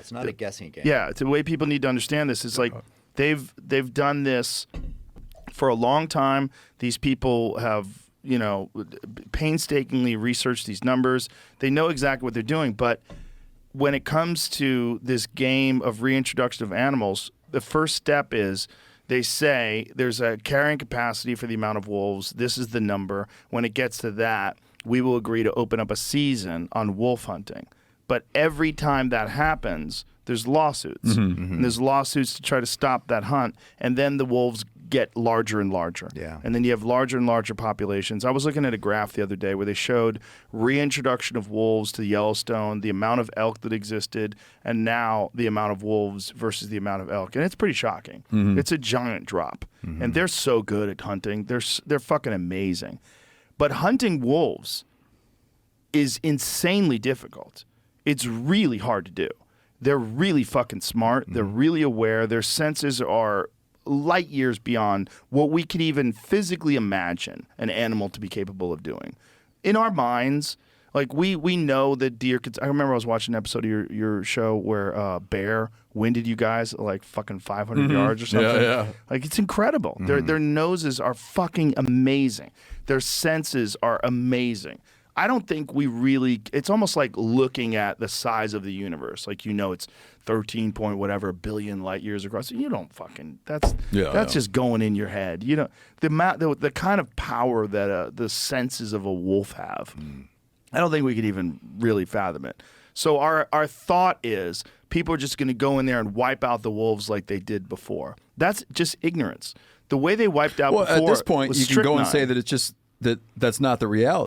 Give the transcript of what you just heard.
it's not a guessing game. Yeah, it's the way people need to understand this. It's like they've done this for a long time. These people have, painstakingly researched these numbers. They know exactly what they're doing. But when it comes to this game of reintroduction of animals, the first step is they say there's a carrying capacity for the amount of wolves. This is the number. When it gets to that, we will agree to open up a season on wolf hunting. But every time that happens, there's lawsuits. And there's lawsuits to try to stop that hunt. And then the wolves get larger and larger. Yeah. And then you have larger and larger populations. I was looking at a graph the other day where they showed reintroduction of wolves to Yellowstone, the amount of elk that existed, and now the amount of wolves versus the amount of elk. And it's pretty shocking. It's a giant drop. And they're so good at hunting. They're fucking amazing. But hunting wolves is insanely difficult. It's really hard to do. They're really fucking smart. They're really aware. Their senses are light years beyond what we could even physically imagine an animal to be capable of doing. In our minds, like we know that deer could. I remember I was watching an episode of your show where bear winded you guys like fucking 500 yards or something. Yeah. Like it's incredible. Their noses are fucking amazing. Their senses are amazing. I don't think we really. It's almost like looking at the size of the universe. Like it's 13 point whatever billion light years across. You don't fucking. That's just going in your head. The kind of power that the senses of a wolf have. I don't think we could even really fathom it. So our thought is people are just going to go in there and wipe out the wolves like they did before. That's just ignorance. The way they wiped out before. At this point, was you can go and strychnine. say that it's just that's not the reality.